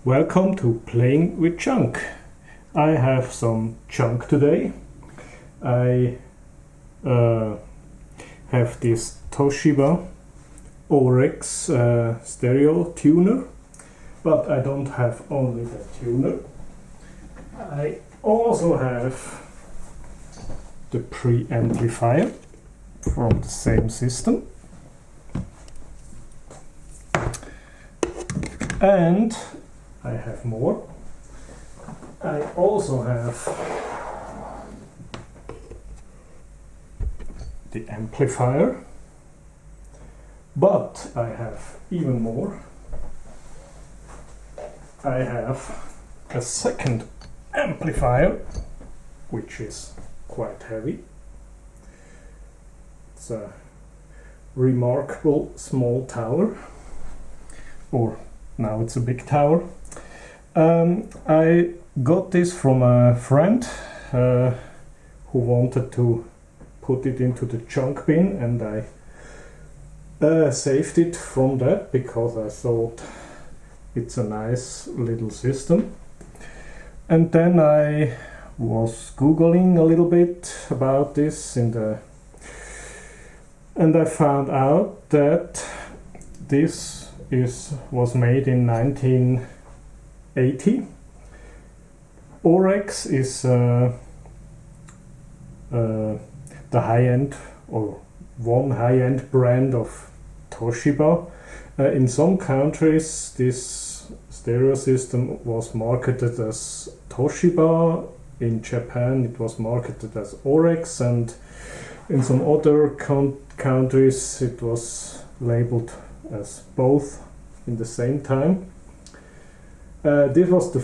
Welcome to Playing with Junk. I have some junk today. I have this Toshiba Aurex stereo tuner, but I don't have only the tuner. I also have the preamplifier from the same system. And I have more. I also have the amplifier, but I have even more. I have a second amplifier, which is quite heavy. It's a remarkable small tower, or now it's a big tower. I got this from a friend who wanted to put it into the junk bin, and I saved it from that because I thought it's a nice little system. And then I was googling a little bit about this and I found out that this was made in 1980. Aurex is the high-end, or one high-end brand of Toshiba. In some countries this stereo system was marketed as Toshiba. In Japan it was marketed as Aurex, and in some other countries it was labeled as both in the same time. This was the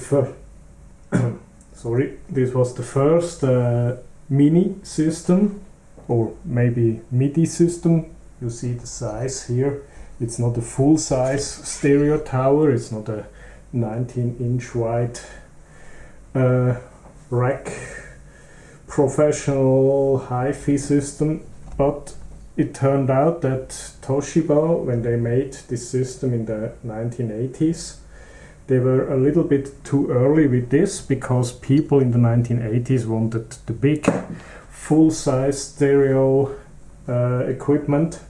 first mini system, or maybe MIDI system. You see the size here. It's not a full-size stereo tower. It's not a 19-inch wide rack professional hi-fi system, but it turned out that Toshiba, when they made this system in the 1980s, they were a little bit too early with this, because people in the 1980s wanted the big full-size stereo equipment.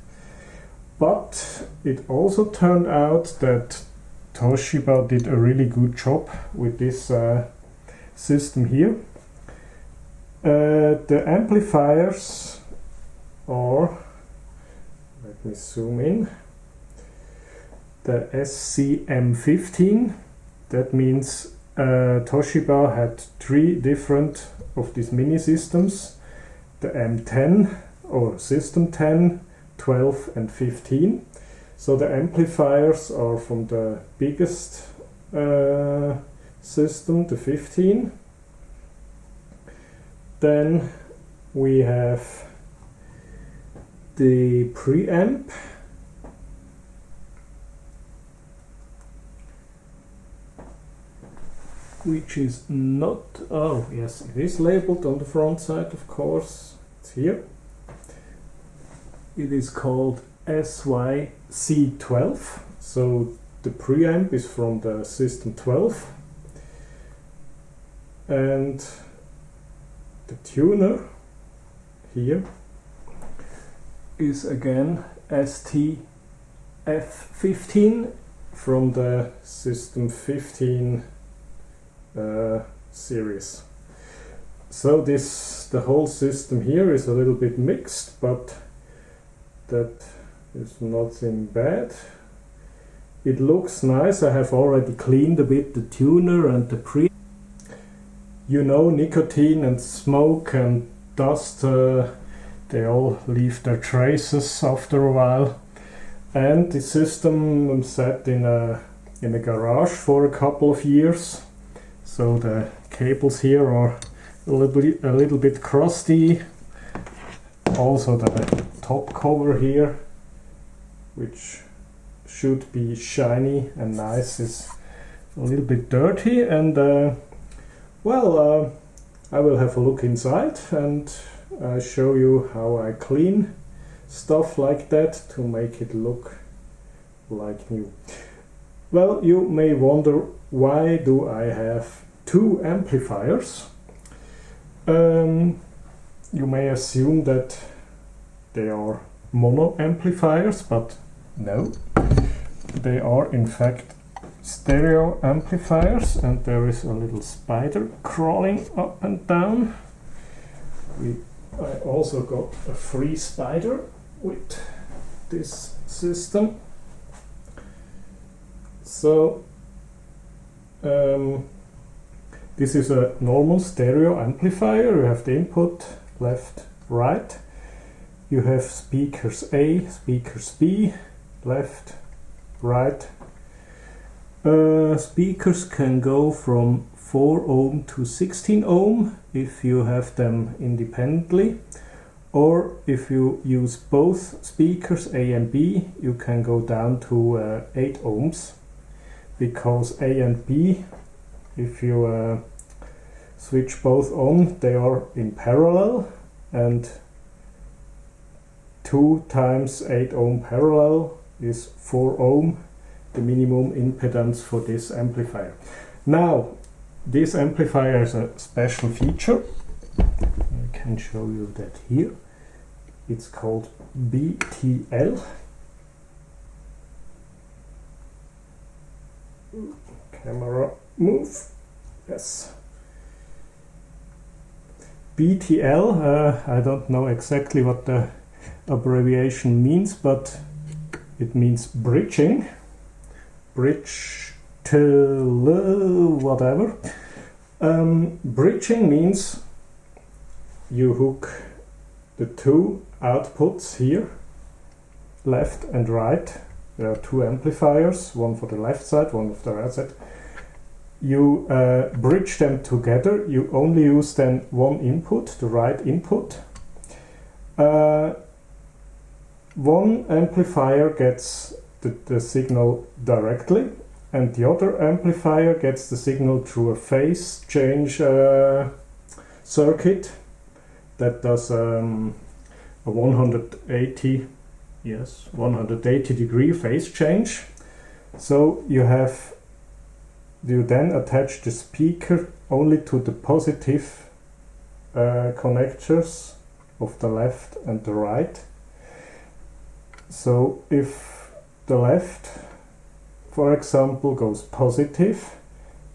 But it also turned out that Toshiba did a really good job with this system here. The amplifiers are, let me zoom in, the SCM15. That means Toshiba had 3 different of these mini systems: the M10 or System 10, 12 and 15. So the amplifiers are from the biggest system, the 15. Then we have the preamp, which is not, oh yes, it is labeled on the front side, of course, it's here. It is called SYC12, so the preamp is from the System 12, and the tuner here is again STF15 from the System 15 series. So the whole system here is a little bit mixed, but that is nothing bad. It looks nice. I have already cleaned a bit the tuner and the preamp. You know, nicotine and smoke and dust, they all leave their traces after a while. And the system sat in a garage for a couple of years, so the cables here are a little bit crusty. Also the top cover here, which should be shiny and nice, is a little bit dirty, and I will have a look inside and show you how I clean stuff like that to make it look like new. Well, you may wonder, why do I have two amplifiers? You may assume that they are mono amplifiers, but no. They are in fact stereo amplifiers, and there is a little spider crawling up and down. I also got a free spider with this system. So this is a normal stereo amplifier. You have the input left, right. You have speakers A, speakers B, left, right. Speakers can go from 4 ohm to 16 ohm if you have them independently, or if you use both speakers A and B, you can go down to 8 ohms, because A and B, if you switch both on, they are in parallel, and 2 times 8 ohm parallel is 4 ohm, the minimum impedance for this amplifier. Now, this amplifier has a special feature. I can show you that here. It's called BTL. Camera move. Yes. BTL, I don't know exactly what the abbreviation means, but it means bridging. Bridge to whatever. Bridging means you hook the two outputs here, left and right. There are two amplifiers, one for the left side, one for the right side. You bridge them together. You only use then one input, the right input. One amplifier gets the signal directly, and the other amplifier gets the signal through a phase change circuit that does a 180 degree phase change. So you then attach the speaker only to the positive connectors of the left and the right. So if the left, for example, goes positive,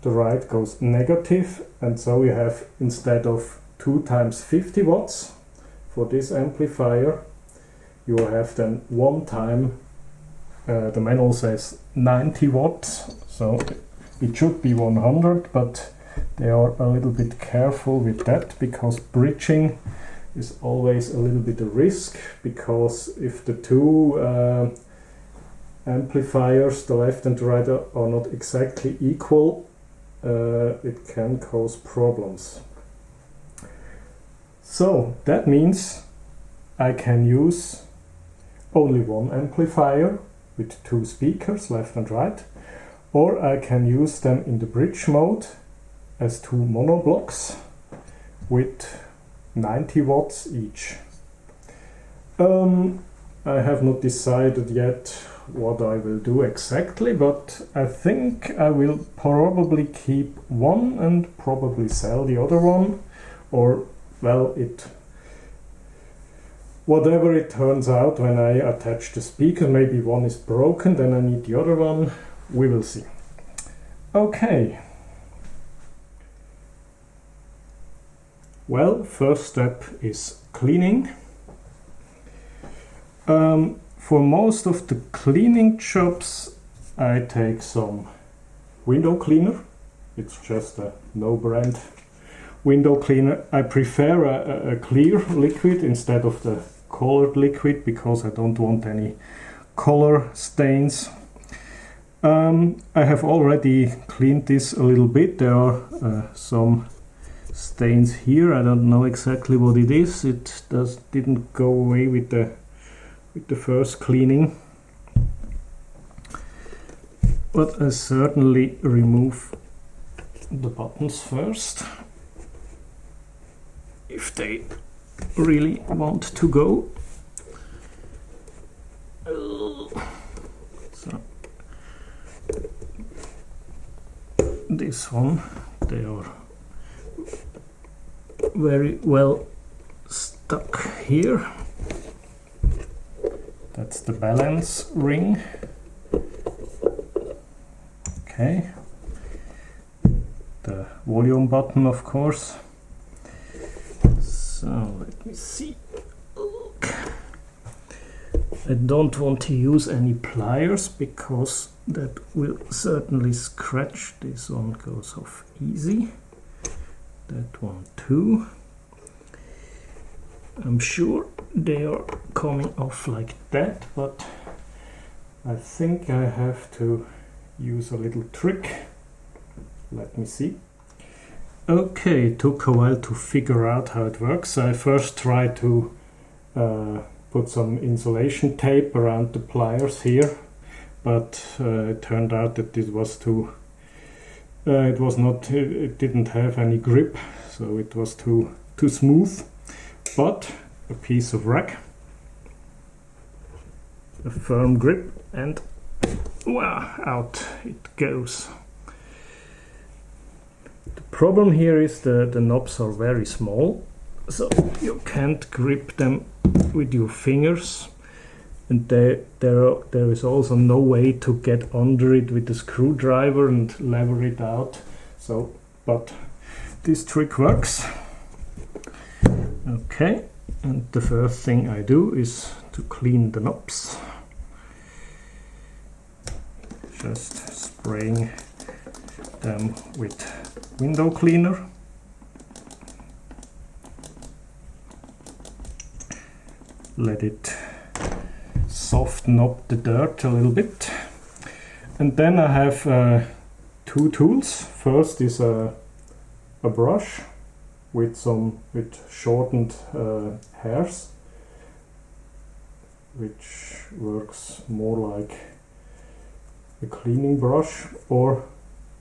the right goes negative, and so you have, instead of 2 times 50 watts for this amplifier, you have then 1 time, the manual says 90 watts, so it should be 100, but they are a little bit careful with that, because bridging is always a little bit a risk, because if the two amplifiers, the left and the right, are not exactly equal, it can cause problems. So that means I can use only one amplifier with 2 speakers, left and right, or I can use them in the bridge mode as 2 mono blocks with 90 watts each. I have not decided yet what I will do exactly, but I think I will probably keep one and probably sell the other one, or well, whatever it turns out when I attach the speaker. Maybe one is broken, then I need the other one. We will see. Okay. Well, first step is cleaning. For most of the cleaning jobs, I take some window cleaner. It's just a no-brand window cleaner. I prefer a clear liquid instead of the colored liquid, because I don't want any color stains. I have already cleaned this a little bit. There are some stains here. I don't know exactly what it is. It didn't go away with the first cleaning, but I certainly remove the buttons first, if they really want to go. So this one. They are very well stuck here. That's the balance ring. Okay. The volume button, of course. So let me see. I don't want to use any pliers because that will certainly scratch. This one goes off easy. That one too. I'm sure they are coming off like that, but I think I have to use a little trick. Let me see. Okay, it took a while to figure out how it works. I first tried to put some insulation tape around the pliers here, but it turned out that it was too it didn't have any grip, so it was too smooth. But a piece of rag, a firm grip, and wow, out it goes. The problem here is the knobs are very small, so you can't grip them with your fingers, and there is also no way to get under it with a screwdriver and lever it out. So, but this trick works. Okay, and the first thing I do is to clean the knobs. Just spraying them with window cleaner. Let it soften up the dirt a little bit. And then I have two tools. First is a brush with shortened hairs, which works more like a cleaning brush, or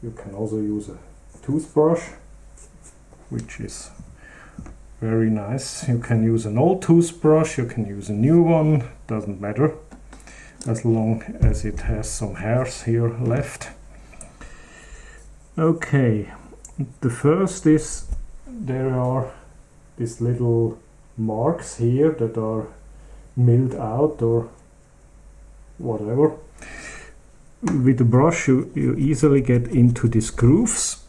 you can also use a toothbrush, which is very nice. You can use an old toothbrush, you can use a new one, doesn't matter, as long as it has some hairs here left. Okay, the first is there are these little marks here that are milled out or whatever. With the brush you easily get into these grooves.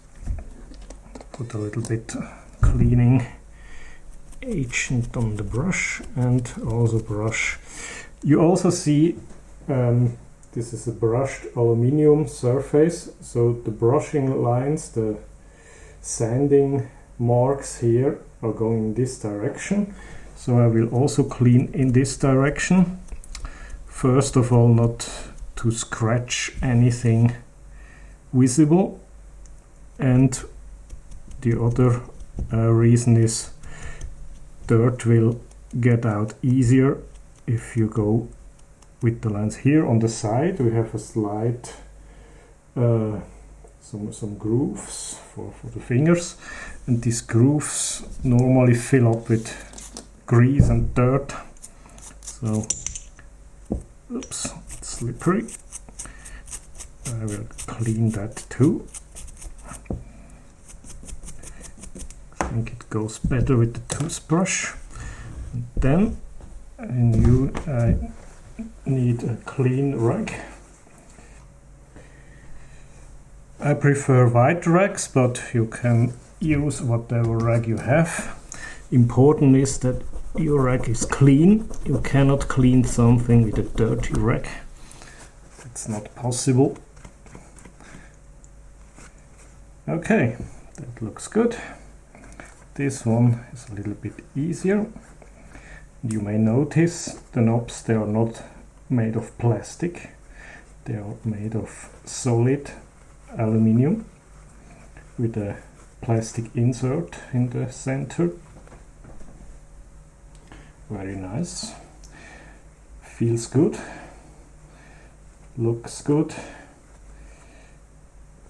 Put a little bit cleaning agent on the brush and also brush. You also see this is a brushed aluminium surface, so the brushing lines, the sanding marks here are going in this direction. So I will also clean in this direction. First of all, not to scratch anything visible, and the other reason is dirt will get out easier if you go with the lines. Here on the side we have a slight some grooves for the fingers, and these grooves normally fill up with grease and dirt, so oops, it's slippery. I will clean that too. I think it goes better with the toothbrush. And then I need a clean rag. I prefer white rags, but you can use whatever rag you have. Important is that your rag is clean. You cannot clean something with a dirty rag. It's not possible. Okay, that looks good. This one is a little bit easier. You may notice the knobs, they are not made of plastic. They are made of solid aluminium with a plastic insert in the center. Very nice. Feels good. Looks good.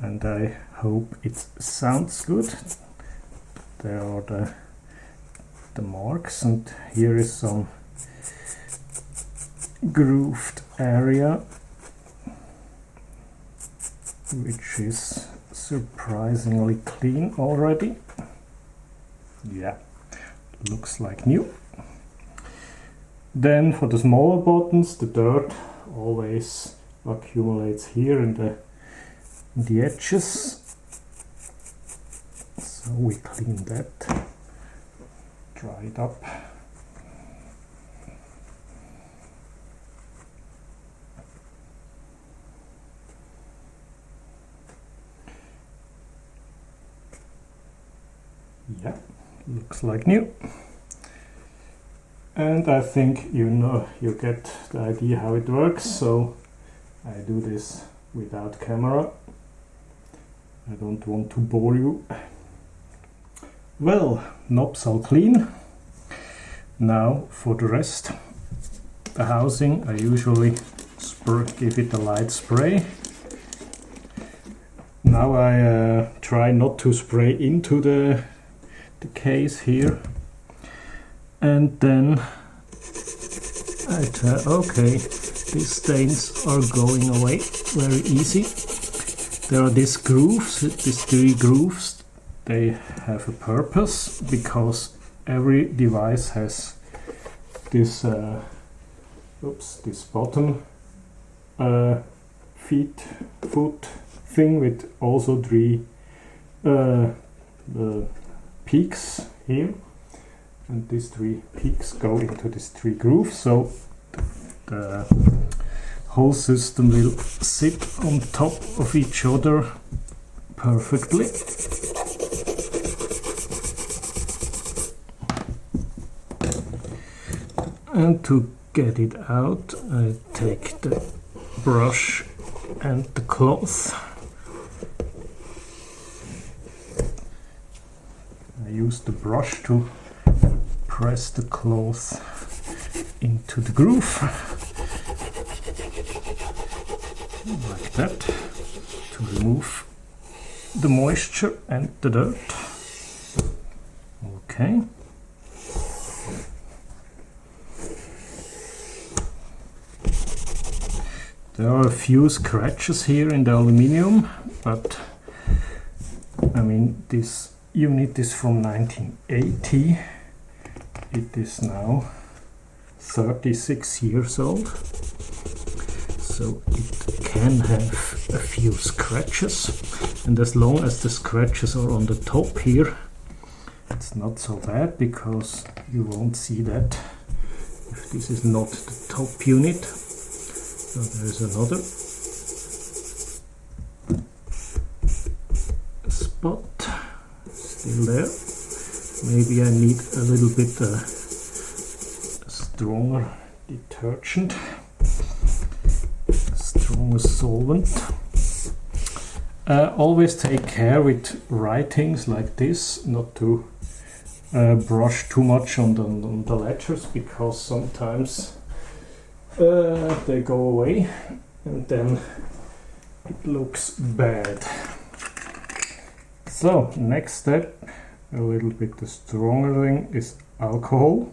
And I hope it sounds good. There are the marks, and here is some grooved area which is surprisingly clean already. Yeah, looks like new. Then for the smaller buttons, the dirt always accumulates here in the edges. So we clean that, dry it up. Yeah, looks like new. And I think you get the idea how it works, so I do this without camera. I don't want to bore you. Well, knobs all clean. Now for the rest. The housing, I usually give it a light spray. Now I try not to spray into the case here. And then I try, okay, these stains are going away very easy. There are these grooves, these 3 grooves. They have a purpose because every device has this this bottom foot thing with also 3 peaks here, and these 3 peaks go into these 3 grooves, so the whole system will sit on top of each other perfectly. And to get it out, I take the brush and the cloth. I use the brush to press the cloth into the groove, like that, to remove the moisture and the dirt. Okay. There are a few scratches here in the aluminium, but I mean, this unit is from 1980. It is now 36 years old, so it can have a few scratches, and as long as the scratches are on the top here, it's not so bad, because you won't see that if this is not the top unit. So there's another spot still there. Maybe I need a little bit stronger detergent, stronger solvent. Always take care with writings like this not to brush too much on the letters, because sometimes they go away and then it looks bad. So next step, a little bit the stronger thing, is alcohol.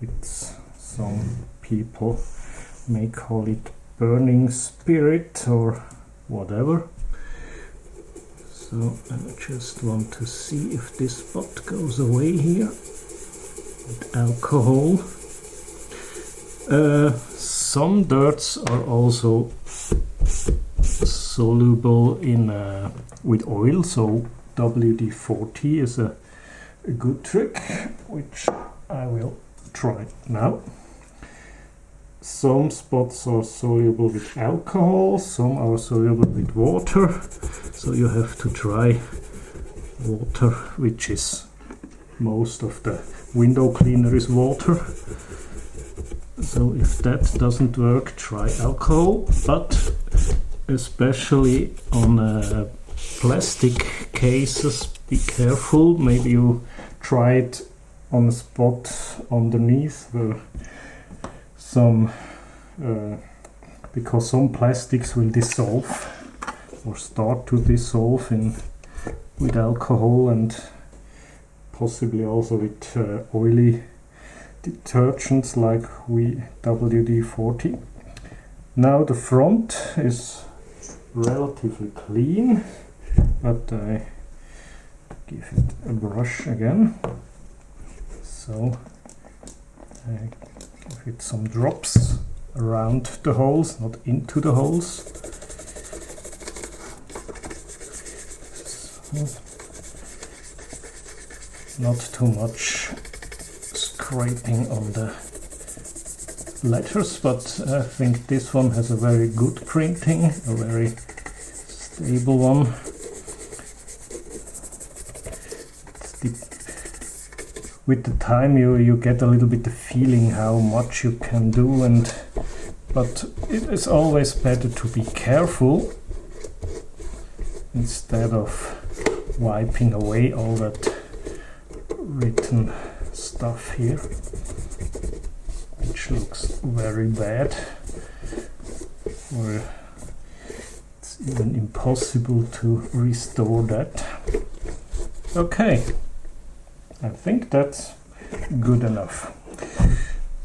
It's, some people may call it burning spirit or whatever. So I just want to see if this spot goes away here with alcohol. Some dirts are also soluble in with oil, so WD-40 is a good trick, which I will try now. Some spots are soluble with alcohol, some are soluble with water, so you have to try water, which is most of the window cleaner is water. So if that doesn't work, try alcohol, but especially on plastic cases, be careful. Maybe you try it on a spot underneath where some, because some plastics will dissolve or start to dissolve with alcohol, and possibly also with oily detergents like WD-40. Now the front is relatively clean. but I give it a brush again. So I give it some drops around the holes, not into the holes. So, not too much scraping on the letters, but I think this one has a very good printing, a very stable one. With the time you get a little bit the feeling how much you can do, but it is always better to be careful instead of wiping away all that written stuff here, which looks very bad, or it's even impossible to restore that. Okay, I think that's good enough.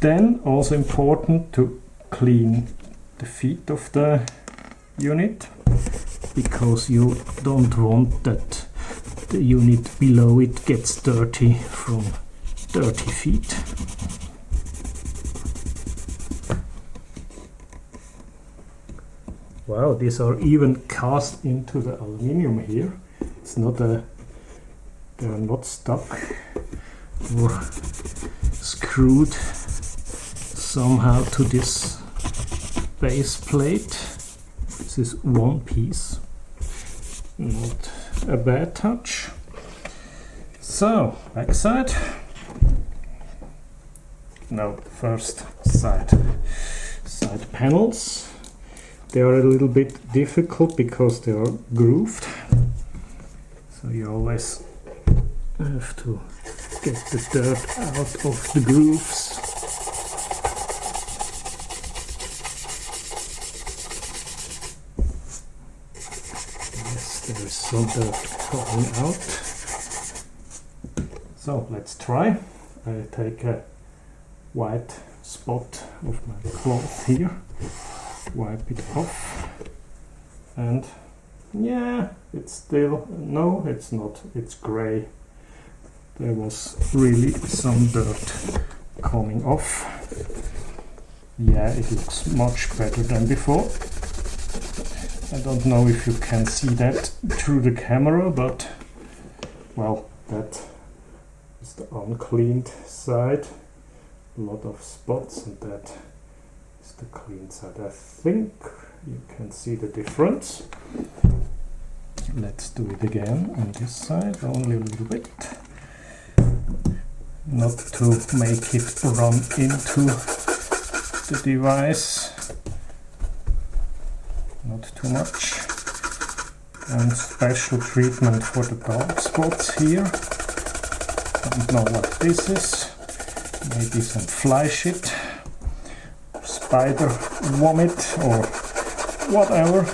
Then also important to clean the feet of the unit, because you don't want that the unit below it gets dirty from dirty feet. Wow, these are even cast into the aluminium here. It's not a, they're not stuck or screwed somehow to this base plate. This is one piece, not a bad touch. So, back side. No, first side panels. They are a little bit difficult because they are grooved. So you always have to get the dirt out of the grooves. Yes, there is some dirt coming out. So let's try. I take a white spot of my cloth here, wipe it off, and yeah, it's still, no, it's not, it's gray. There was really some dirt coming off. Yeah, it looks much better than before. I don't know if you can see that through the camera, but well, that is the uncleaned side. A lot of spots, and that is the clean side. I think you can see the difference. Let's do it again on this side, only a little bit. Not to make it run into the device. Not too much. And special treatment for the dark spots here. Don't know what this is. Maybe some fly shit, spider vomit, or whatever.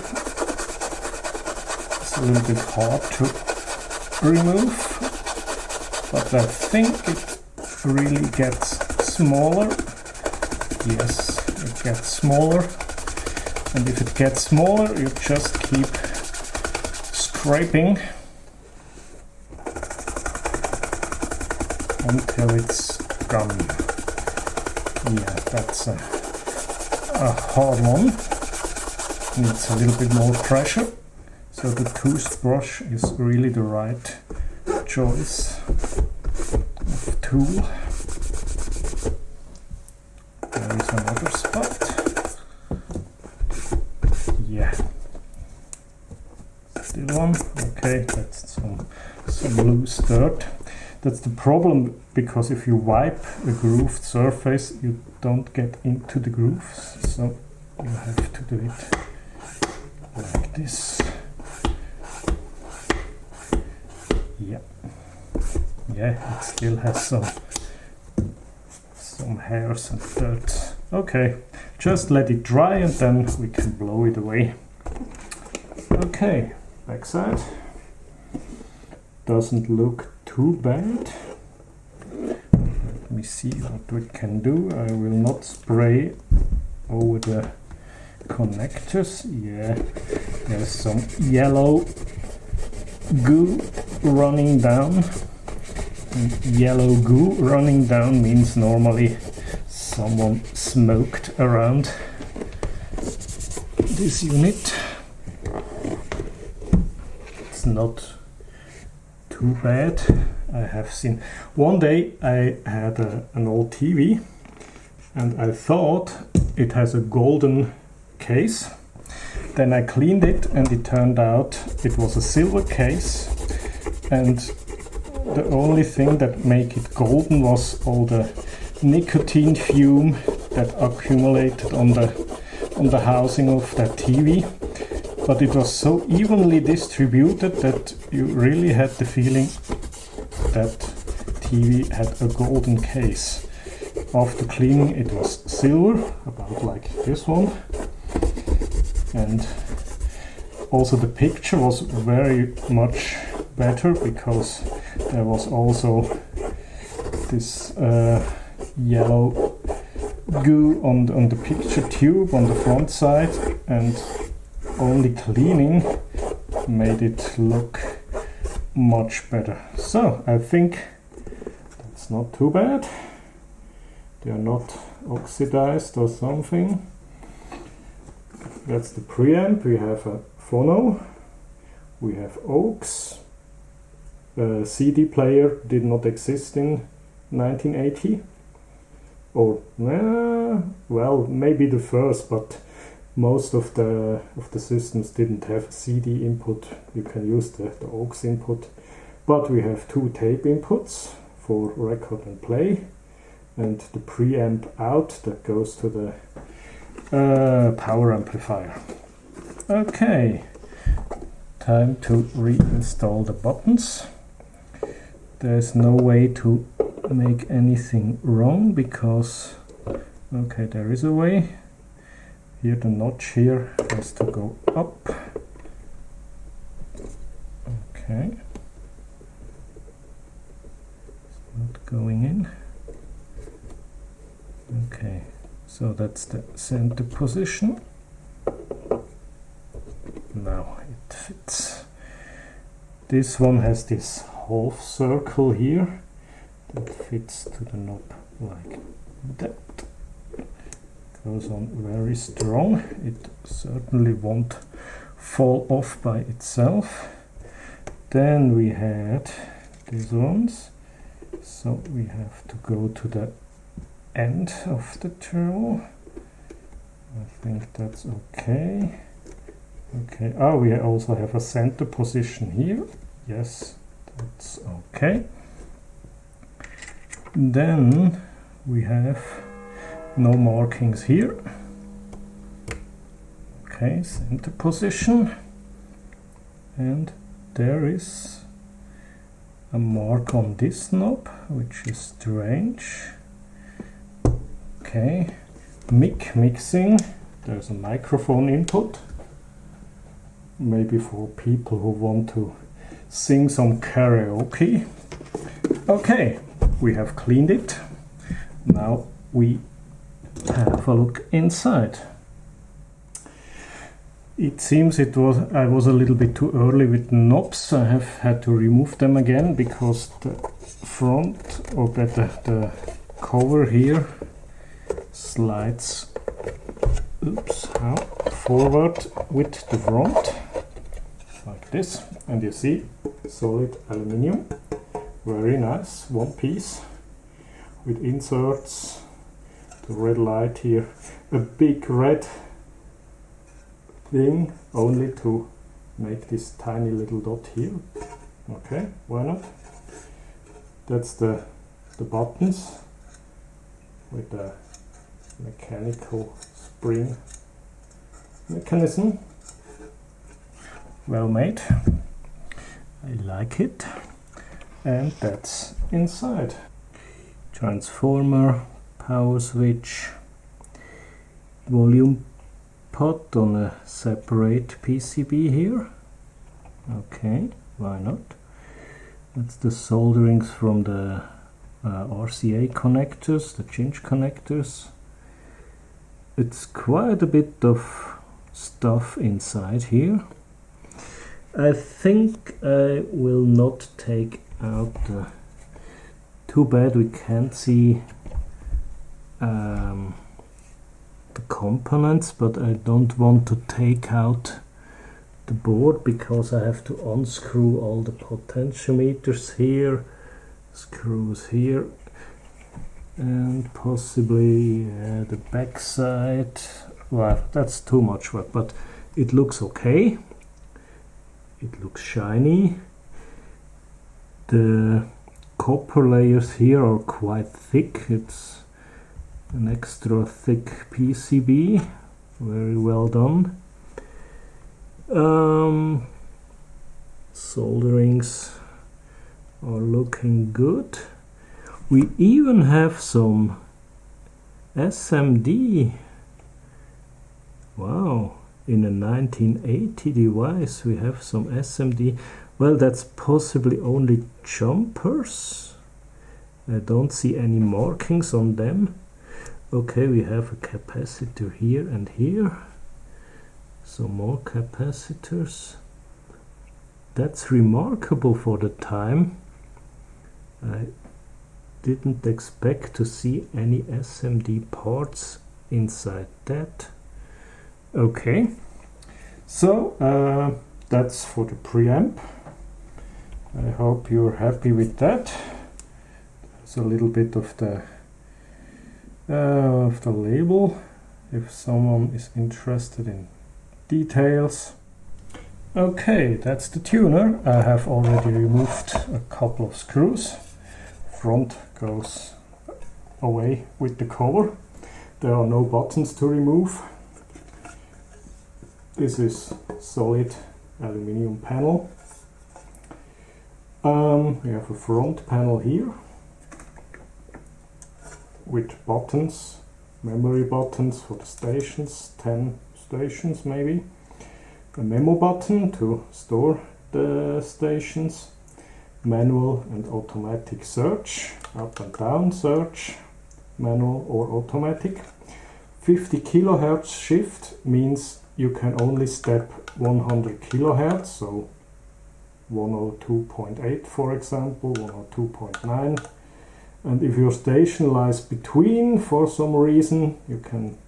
It's a little bit hard to remove, but I think it really gets smaller. Yes, it gets smaller, and if it gets smaller, you just keep scraping until it's gone. Yeah, that's a hard one. Needs a little bit more pressure. So the toothbrush is really the right choice of tool. There is another spot. Yeah. Still one. Okay, that's some loose dirt. That's the problem, because if you wipe a grooved surface, you don't get into the grooves, so you have to do it like this. Yeah, yeah, it still has some hairs and dirt. Okay, just let it dry and then we can blow it away. Okay, backside. Doesn't look too bad. Let me see what we can do. I will not spray over the connectors. Yeah, there's some yellow goo running down. And yellow goo running down means normally someone smoked around this unit. It's not too bad. I have seen one day I had an old TV and I thought it has a golden case. Then I cleaned it and it turned out it was a silver case, and the only thing that made it golden was all the nicotine fume that accumulated on the housing of that TV. But it was so evenly distributed that you really had the feeling that TV had a golden case. After cleaning it was silver, about like this one. And also the picture was very much better because there was also this yellow goo on the picture tube on the front side, and only cleaning made it look much better. So I think that's not too bad. They are not oxidized or something. That's the preamp. We have a phono, we have aux. The CD player did not exist in 1980, or well, maybe the first, but most of the systems didn't have a CD input. You can use the aux input, but we have two tape inputs for record and play, and the preamp out that goes to the power amplifier. Okay, time to reinstall the buttons. There's no way to make anything wrong because, okay, there is a way. Here the notch here has to go up. Okay, it's not going in. Okay, so that's the center position. Now it fits. This one has this half circle here that fits to the knob like that. Goes on very strong. It certainly won't fall off by itself. Then we had these ones, so we have to go to the end of the terminal. I think that's okay. Okay, we also have a center position here. Yes, that's okay. Then we have no markings here. Okay, center position. And there is a mark on this knob, which is strange. Okay, mixing. There's a microphone input. Maybe for people who want to sing some karaoke. Okay, we have cleaned it. Now we have a look inside. It seems I was a little bit too early with the knobs. I have had to remove them again because the front, or better the cover here, slides forward with the front like this, and you see solid aluminium, very nice, one piece with inserts, the red light here, a big red thing only to make this tiny little dot here. Okay, why not? That's the buttons with the mechanical spring mechanism. Well made. I like it. And that's inside. Transformer, power switch, volume pot on a separate PCB here. Okay, why not? That's the solderings from the RCA connectors, the cinch connectors. It's quite a bit of stuff inside here. I think I will not take out the... Too bad we can't see the components, but I don't want to take out the board because I have to unscrew all the potentiometers here, screws here, and possibly the back side. Well, that's too much work, but it looks okay. It looks shiny. The copper layers here are quite thick. It's an extra thick PCB. Very well done. Solderings are looking good. We even have some SMD. Wow, in a 1980 device we have some SMD. Well, that's possibly only jumpers. I don't see any markings on them. Okay, we have a capacitor here and here. Some more capacitors. That's remarkable for the time. I didn't expect to see any SMD parts inside that. Okay, so that's for the preamp. I hope you're happy with that. There's a little bit of the label if someone is interested in details. Okay, that's the tuner. I have already removed a couple of screws. Front goes away with the cover. There are no buttons to remove. This is solid aluminium panel. We have a front panel here with buttons, memory buttons for the stations, 10 stations maybe. A memo button to store the stations, manual and automatic search, up and down search, manual or automatic. 50 kilohertz shift means you can only step 100 kilohertz, so 102.8 for example, 102.9. And if your station lies between for some reason, you can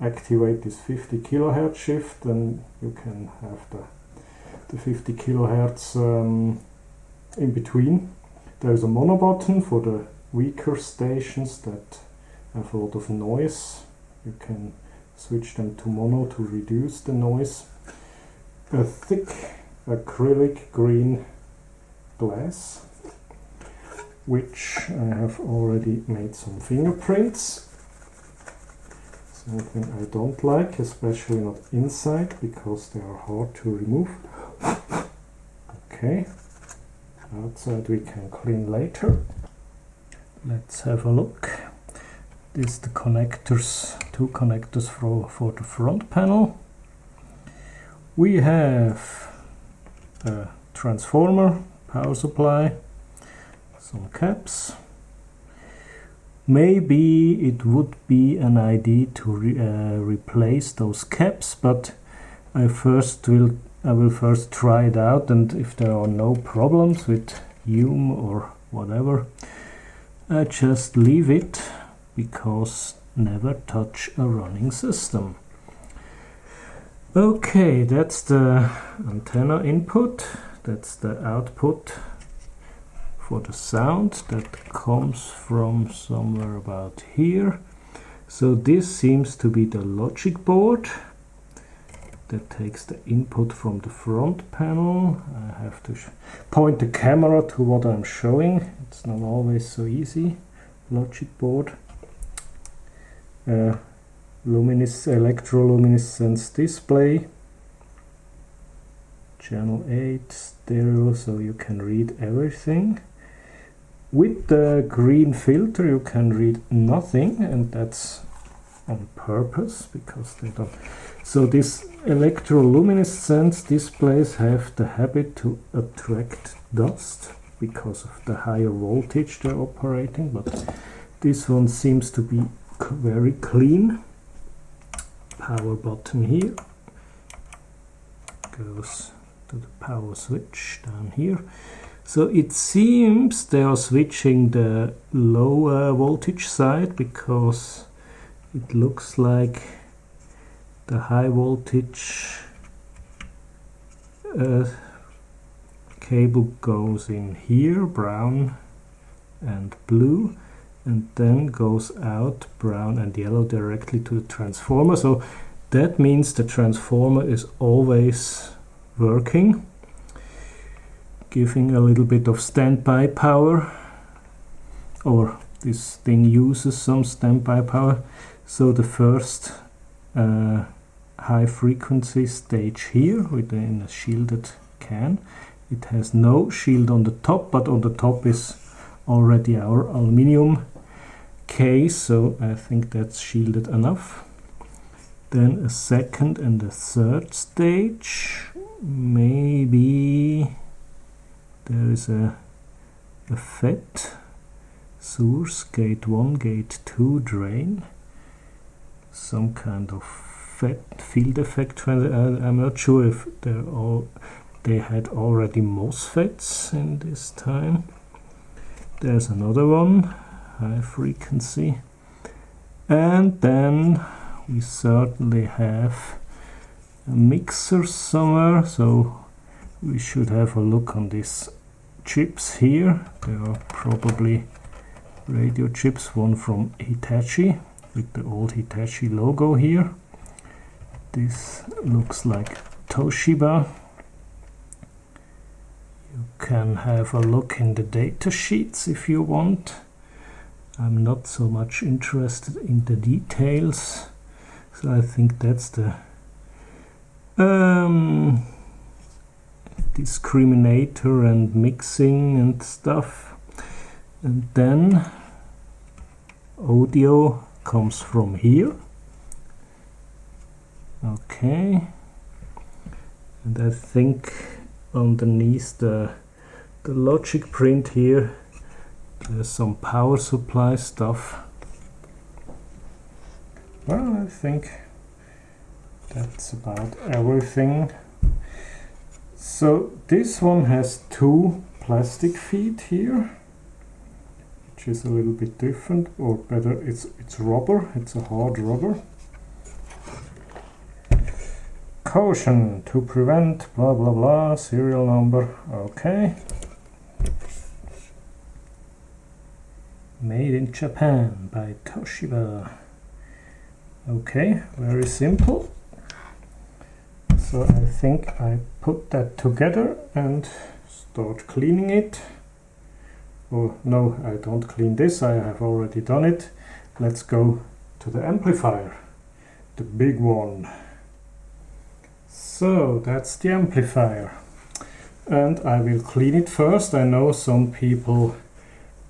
activate this 50 kilohertz shift, and you can have the 50 kilohertz in between. There's a mono button for the weaker stations that have a lot of noise. You can switch them to mono to reduce the noise. A thick acrylic green glass, which I have already made some fingerprints. Something I don't like, especially not inside, because they are hard to remove. Okay, outside we can clean later. Let's have a look. This is the connectors, two connectors for the front panel. We have a transformer, power supply, some caps. Maybe it would be an idea to replace those caps, but I will first try it out, and if there are no problems with Hume or whatever, I just leave it, because never touch a running system. Okay, that's the antenna input, that's the output for the sound that comes from somewhere about here. So this seems to be the logic board that takes the input from the front panel. I have to point the camera to what I'm showing. It's not always so easy. Logic board. Electroluminescence display. Channel 8 stereo, so you can read everything. With the green filter you can read nothing, and that's on purpose because they don't. So these electroluminescence displays have the habit to attract dust because of the higher voltage they're operating, but this one seems to be very clean. Power button here goes to the power switch down here. So it seems they are switching the lower voltage side, because it looks like the high voltage cable goes in here, brown and blue, and then goes out brown and yellow directly to the transformer. So that means the transformer is always working, giving a little bit of standby power, or this thing uses some standby power. So the first high frequency stage here within a shielded can, it has no shield on the top, but on the top is already our aluminium case, so I think that's shielded enough. Then a second and a third stage, maybe there is a FET source, gate 1, gate 2 drain, some kind of FET field effect. I'm not sure if they had already MOSFETs in this time. There's another one, high frequency, and then we certainly have a mixer somewhere, so we should have a look on these chips here. They are probably radio chips, one from Hitachi with the old Hitachi logo here. This looks like Toshiba. You can have a look in the data sheets if you want. I'm not so much interested in the details, so I think that's the discriminator and mixing and stuff. And then audio comes from here. Okay, and I think underneath the logic print here there's some power supply stuff. Well, I think that's about everything. So this one has two plastic feet here, which is a little bit different, or better, it's rubber, it's a hard rubber. Caution to prevent blah blah blah, serial number, okay. Made in Japan by Toshiba. Okay, very simple. So I think I put that together and start cleaning it. Oh no, I don't clean this, I have already done it. Let's go to the amplifier, the big one. So that's the amplifier, and I will clean it first. I know some people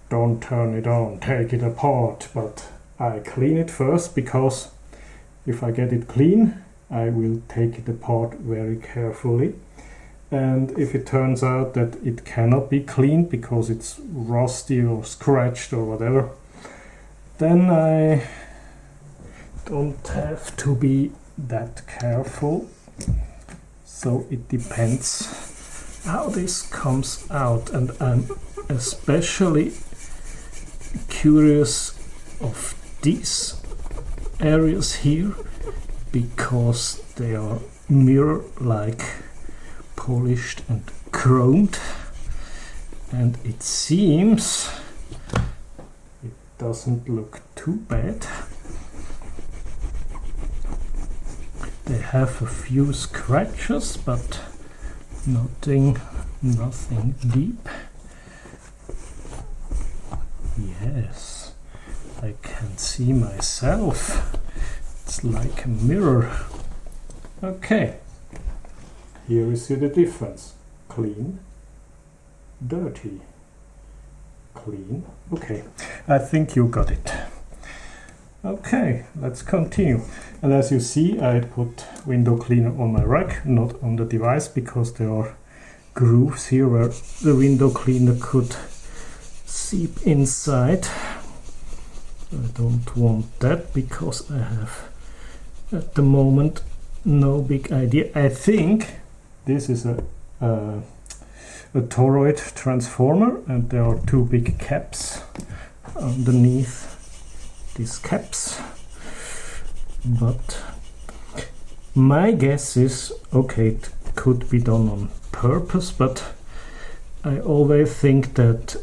don't turn it on, take it apart, but I clean it first, because if I get it clean I will take it apart very carefully, and if it turns out that it cannot be cleaned because it's rusty or scratched or whatever, then I don't have to be that careful. So it depends how this comes out, and I'm especially curious of these areas here, because they are mirror-like, polished and chromed, and it seems it doesn't look too bad. They have a few scratches, but nothing deep. Yes, I can see myself. It's like a mirror. Okay, here we see the difference. Clean, dirty, clean. Okay, I think you got it. Okay, let's continue. And as you see, I put window cleaner on my rack, not on the device, because there are grooves here where the window cleaner could seep inside. I don't want that, because I have at the moment no big idea. I think this is a a toroid transformer, and there are two big caps underneath these caps. But my guess is, okay, it could be done on purpose, but I always think that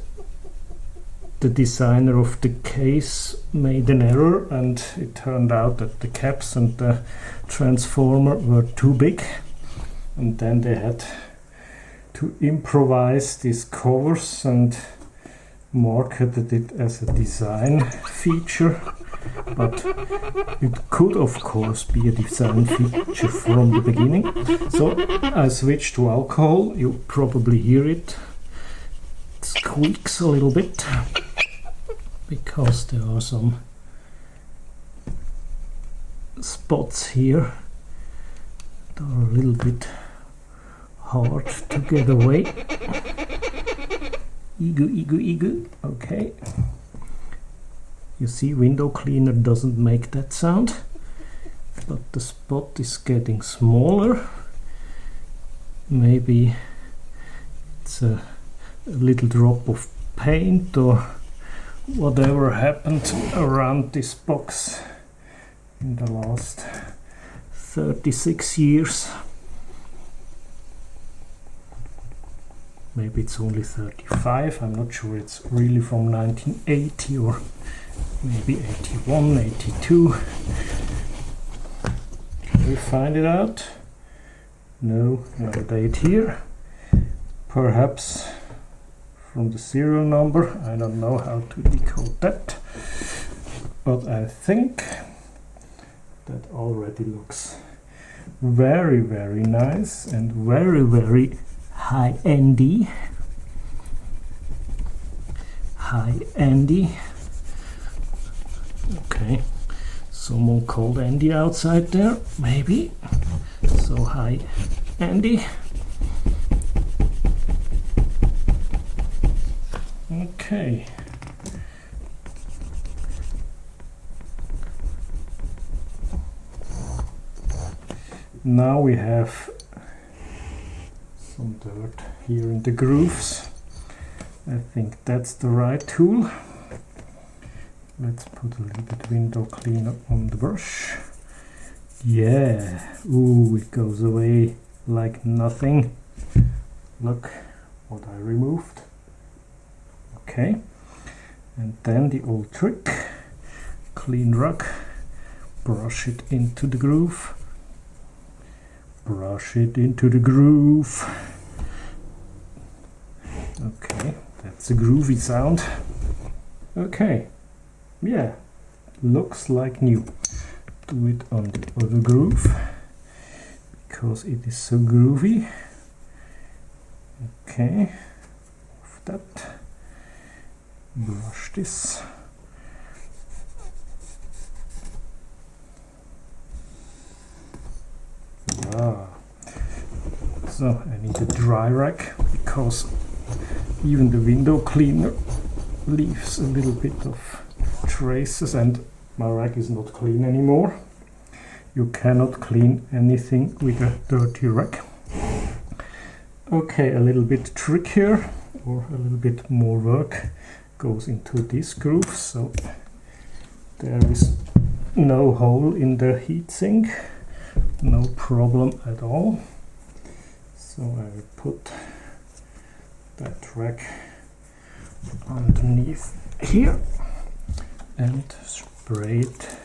the designer of the case made an error, and it turned out that the caps and the transformer were too big, and then they had to improvise these covers and marketed it as a design feature. But it could of course be a design feature from the beginning. So I switched to alcohol. You probably hear it. It squeaks a little bit because there are some spots here that are a little bit hard to get away. Ego. Okay. You see, window cleaner doesn't make that sound, but the spot is getting smaller. Maybe it's a little drop of paint or whatever happened around this box in the last 36 years. Maybe it's only 35, I'm not sure, it's really from 1980 or maybe 81, 82. Can we find it out? No date here. Perhaps from the serial number, I don't know how to decode that. But I think that already looks very, very nice and very, very high-endy. Okay, someone called Andy outside there, maybe. So hi, Andy. Okay. Now we have some dirt here in the grooves. I think that's the right tool. Let's put a little bit window cleaner on the brush. Yeah, ooh, it goes away like nothing. Look what I removed. Okay, and then the old trick, clean rag, brush it into the groove. Brush it into the groove. Okay, that's a groovy sound. Okay, yeah, looks like new. Do it on the other groove because it is so groovy. Okay, off that. Brush this. So I need a dry rag because even the window cleaner leaves a little bit of traces, and my rag is not clean anymore. You cannot clean anything with a dirty rag. Okay, a little bit trickier or a little bit more work goes into this groove, so there is no hole in the heatsink. No problem at all. So I will put that rag underneath here and spray it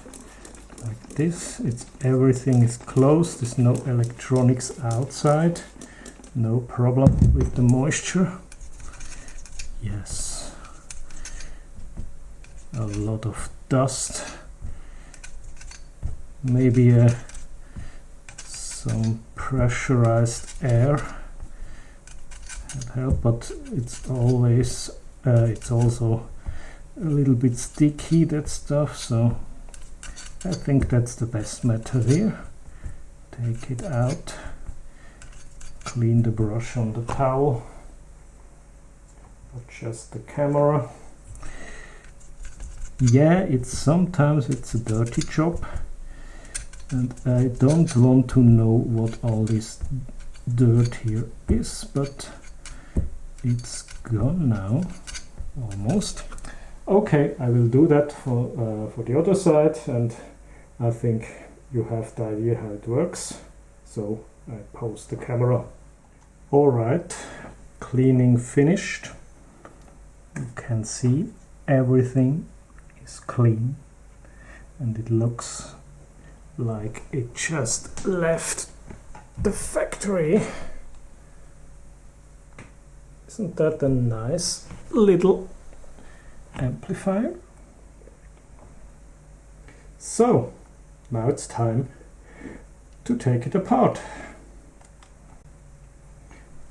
like this. Everything is closed, there's no electronics outside. No problem with the moisture. Yes. A lot of dust. Maybe some pressurized air would help, but it's always it's also a little bit sticky, that stuff, so I think that's the best method here. Take it out, clean the brush on the towel, adjust the camera. Yeah, sometimes it's a dirty job, and I don't want to know what all these dirt here is, but it's gone now, almost. Okay, I will do that for the other side, and I think you have the idea how it works. So I pose the camera. Alright, cleaning finished. You can see everything is clean, and it looks like it just left the factory. Isn't that a nice little amplifier? So now it's time to take it apart.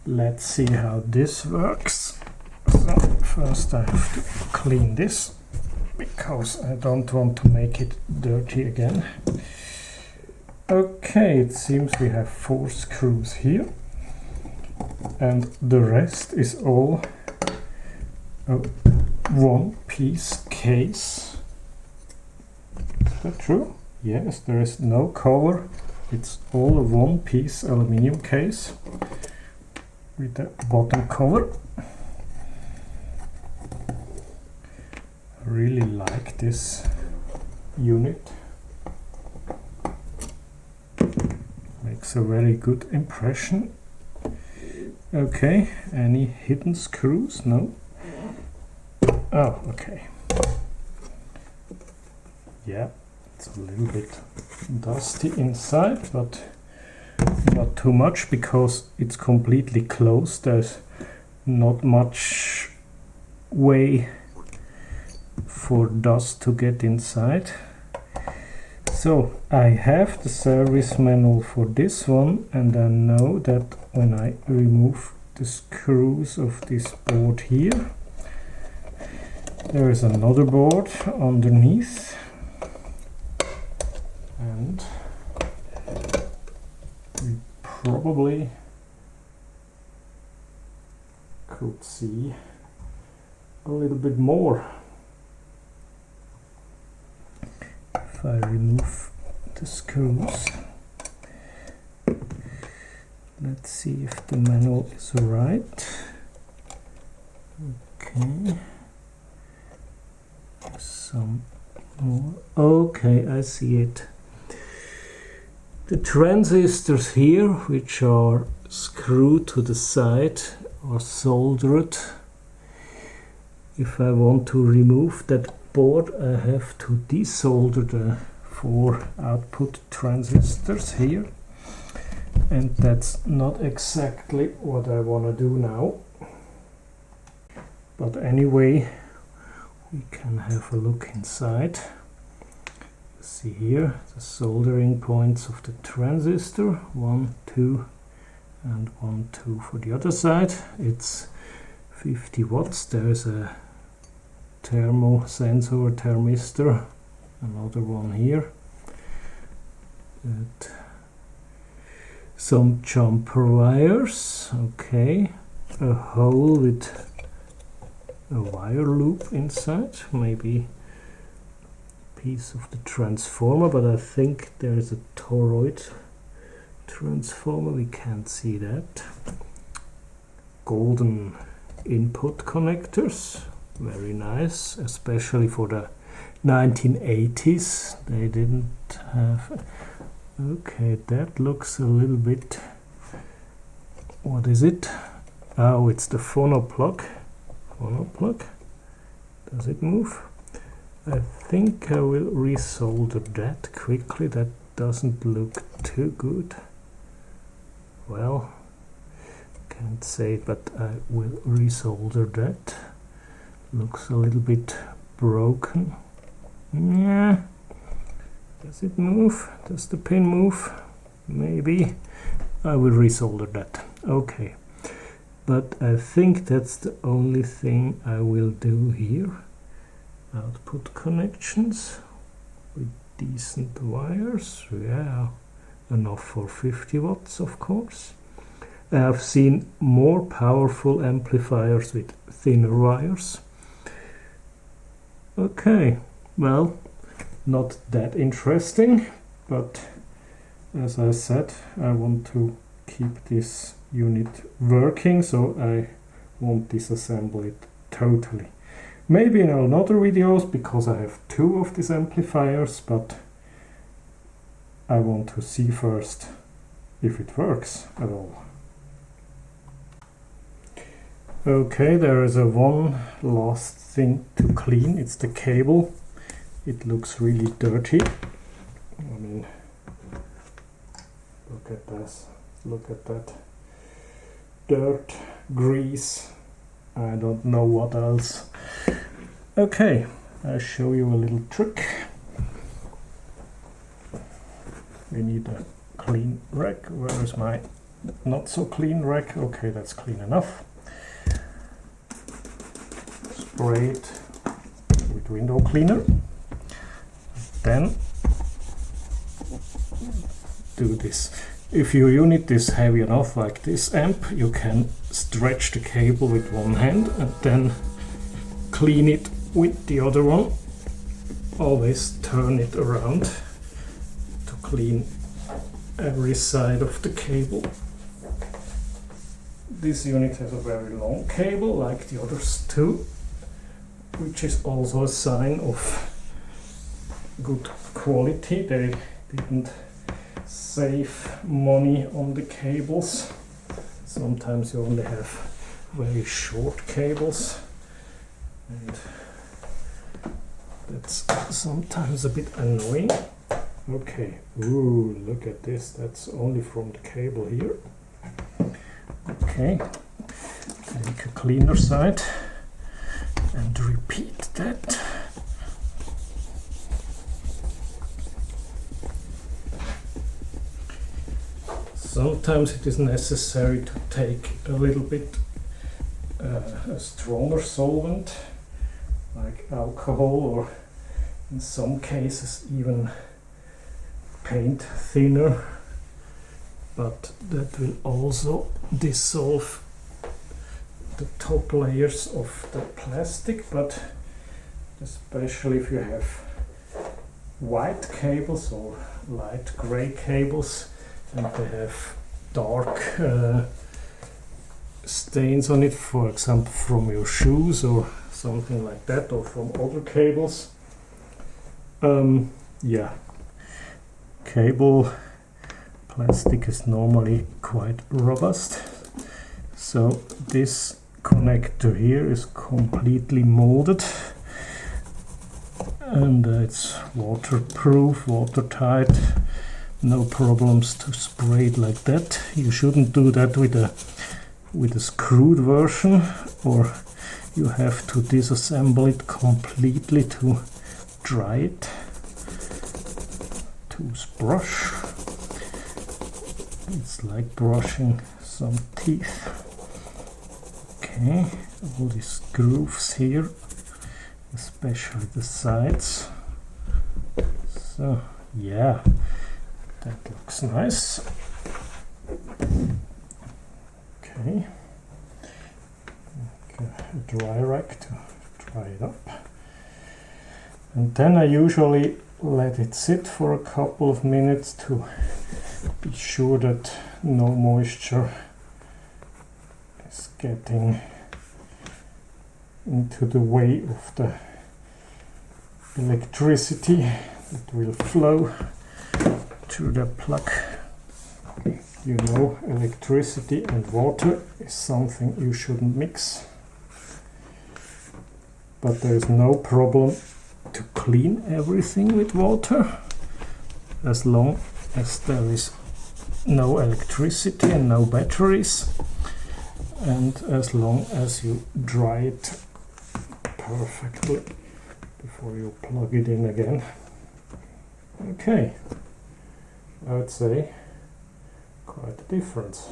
Let's see how this works. So first I have to clean this, because I don't want to make it dirty again. Okay, it seems we have 4 screws here, and the rest is all a one-piece case. Is that true? Yes, there is no cover. It's all a one-piece aluminium case with the bottom cover. I really like this unit. Makes a very good impression. Okay, any hidden screws? No? Oh, okay. Yeah, it's a little bit dusty inside, but not too much because it's completely closed. There's not much way for dust to get inside. So I have the service manual for this one, and I know that when I remove the screws of this board here, there is another board underneath, and we probably could see a little bit more. If I remove the screws, let's see if the manual is right. Okay, some more. Okay, I see it. The transistors here, which are screwed to the side, are soldered. If I want to remove that board, I have to desolder the 4 output transistors here, and that's not exactly what I want to do now. But anyway, we can have a look inside. See here the soldering points of the transistor, 1, 2, and 1, 2 for the other side. It's 50 watts. There's a thermo sensor thermistor, another one here, some jumper wires, okay, a hole with a wire loop inside, maybe a piece of the transformer, but I think there is a toroid transformer, we can't see that. Golden input connectors, very nice, especially for the 1980s. They didn't have. Okay, that looks a little bit. What is it? Oh, it's the phono plug. Phono plug. Does it move? I think I will resolder that quickly. That doesn't look too good. Well, can't say, but I will resolder that. Looks a little bit broken. Yeah. Does it move? Does the pin move? Maybe. I will resolder that. Okay. But I think that's the only thing I will do here. Output connections with decent wires. Yeah. Enough for 50 watts, of course. I have seen more powerful amplifiers with thinner wires. Okay, well, not that interesting, but as I said, I want to keep keep this unit working, so I won't disassemble it totally. Maybe in another videos, because I have two of these amplifiers, but I want to see first if it works at all. Okay, there is one last thing to clean. It's the cable. It looks really dirty. I mean, look at this. Look at that. Dirt, grease, I don't know what else. Okay, I'll show you a little trick. We need a clean rack. Where is my not so clean rack? Okay, that's clean enough. Spray it with window cleaner. Then do this. If your unit is heavy enough like this amp, you can stretch the cable with one hand and then clean it with the other one. Always turn it around to clean every side of the cable. This unit has a very long cable like the others too, which is also a sign of good quality. They didn't save money on the cables. Sometimes you only have very short cables, and that's sometimes a bit annoying. Okay, ooh, look at this, that's only from the cable here. Okay, take a cleaner side and repeat that. Sometimes it is necessary to take a little bit a stronger solvent, like alcohol, or in some cases even paint thinner, but that will also dissolve the top layers of the plastic. But especially if you have white cables or light gray cables and they have dark stains on it, for example from your shoes or something like that, or from other cables, yeah, cable plastic is normally quite robust. So this connector here is completely molded, and it's waterproof, watertight, no problems to spray it like that. You shouldn't do that with a screwed version, or you have to disassemble it completely to dry it. Toothbrush. It's like brushing some teeth. Okay, all these grooves here, especially the sides. So yeah, that looks nice. Okay, a dry rack to dry it up, and then I usually let it sit for a couple of minutes to be sure that no moisture is getting into the way of the electricity that will flow through the plug. You know, electricity and water is something you shouldn't mix, but there is no problem to clean everything with water as long as there is no electricity and no batteries, and as long as you dry it perfectly before you plug it in again. Okay, I would say quite a difference.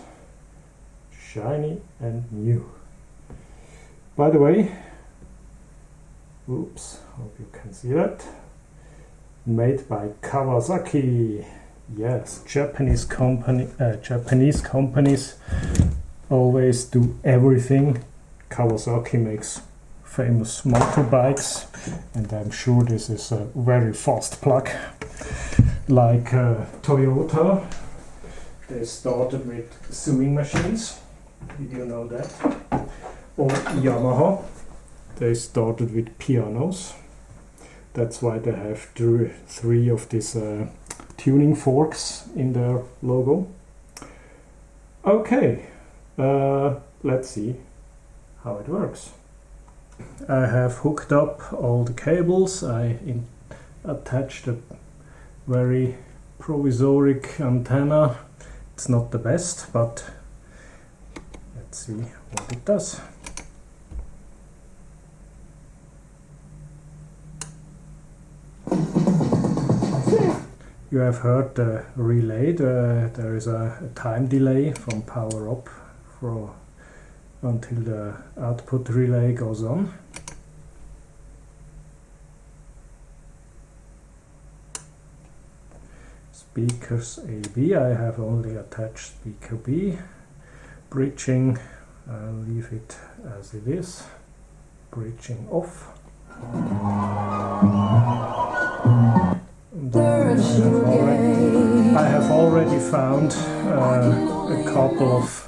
Shiny and new. By the way, oops, hope you can see that. Made by Kawasaki. Yes, Japanese companies always do everything. Kawasaki makes famous motorbikes, and I'm sure this is a very fast plug. Like Toyota they started with sewing machines. Did you know that? Or Yamaha, they started with pianos. That's why they have three of these tuning forks in their logo. Okay, let's see how it works. I have hooked up all the cables. I attached a very provisoric antenna. It's not the best, but let's see what it does. You have heard the relay. There is a time delay from power up until the output relay goes on. Speakers AB, I have only attached speaker B. Bridging, I'll leave it as it is. Bridging off. I have already found a couple of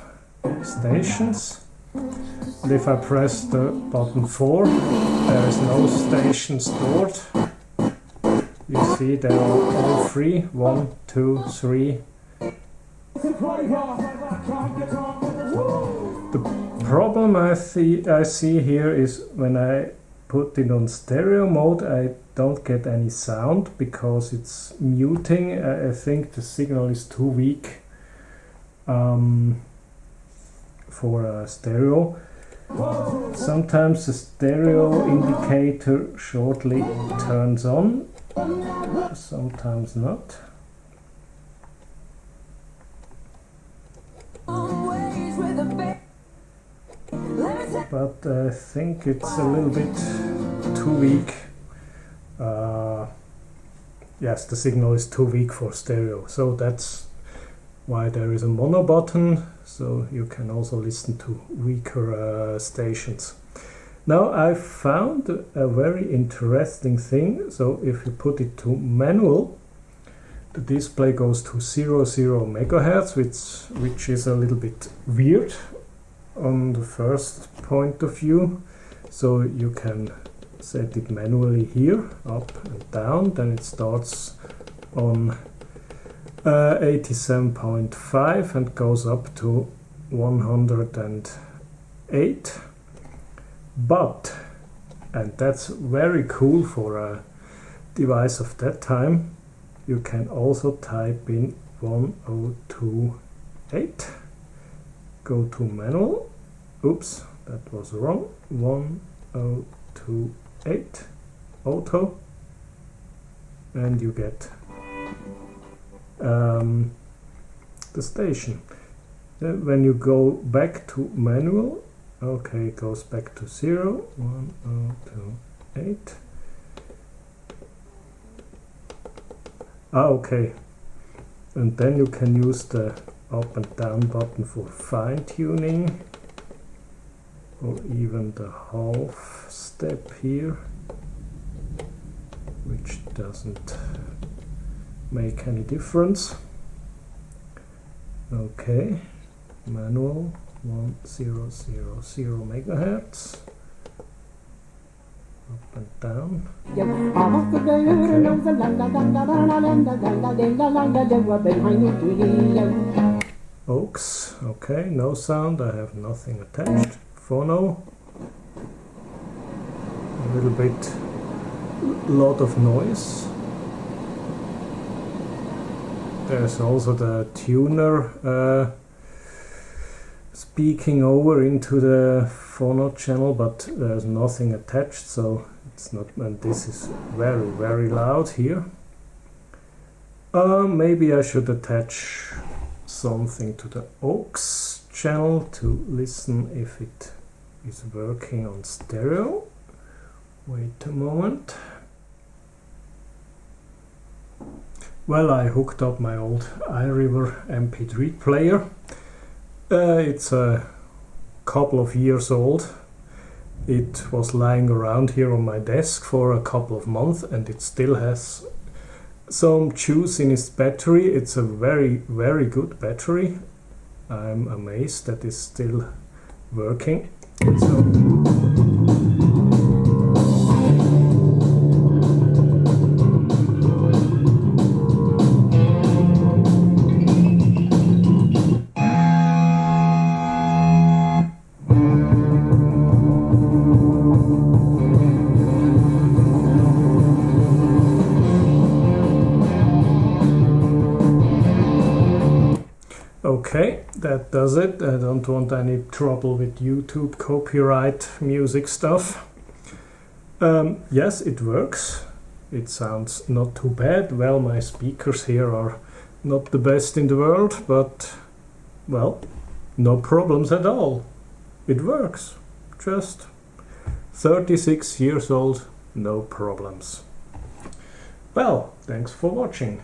stations. And if I press the button 4, there is no station stored. You see they are all free. 1, 2, 3. The problem I see here is when I put it on stereo mode, I don't get any sound because it's muting. I think the signal is too weak for stereo. Sometimes the stereo indicator shortly turns on, sometimes not. But I think it's a little bit too weak. Yes, the signal is too weak for stereo, so that's why there is a mono button, so you can also listen to weaker stations. Now I found a very interesting thing. So if you put it to manual, the display goes to 00 megahertz, which is a little bit weird on the first point of view. So you can set it manually here, up and down, then it starts on 87.5 and goes up to 108. But, and that's very cool for a device of that time, you can also type in 1028. Go to manual. Oops, that was wrong. 1028 auto, and you get the station. Then when you go back to manual, okay, it goes back to 0, 1028. Okay, and then you can use the up and down button for fine tuning, or even the half step here, which doesn't make any difference. Okay, manual 1000 megahertz, up and down. Okay. Aux, okay, no sound, I have nothing attached. Phono, a lot of noise. There's also the tuner speaking over into the phono channel, but there's nothing attached, so it's not, and this is very, very loud here. Maybe I should attach something to the aux channel to listen if it is working on stereo. Wait a moment. Well, I hooked up my old iRiver MP3 player. It's a couple of years old. It was lying around here on my desk for a couple of months, and it still has some juice in its battery. It's a very good battery. I'm amazed that it's still working. So okay, that does it. I don't want any trouble with YouTube copyright music stuff. Yes, it works. It sounds not too bad. Well, my speakers here are not the best in the world, but well, no problems at all. It works. Just 36 years old, no problems. Well, thanks for watching.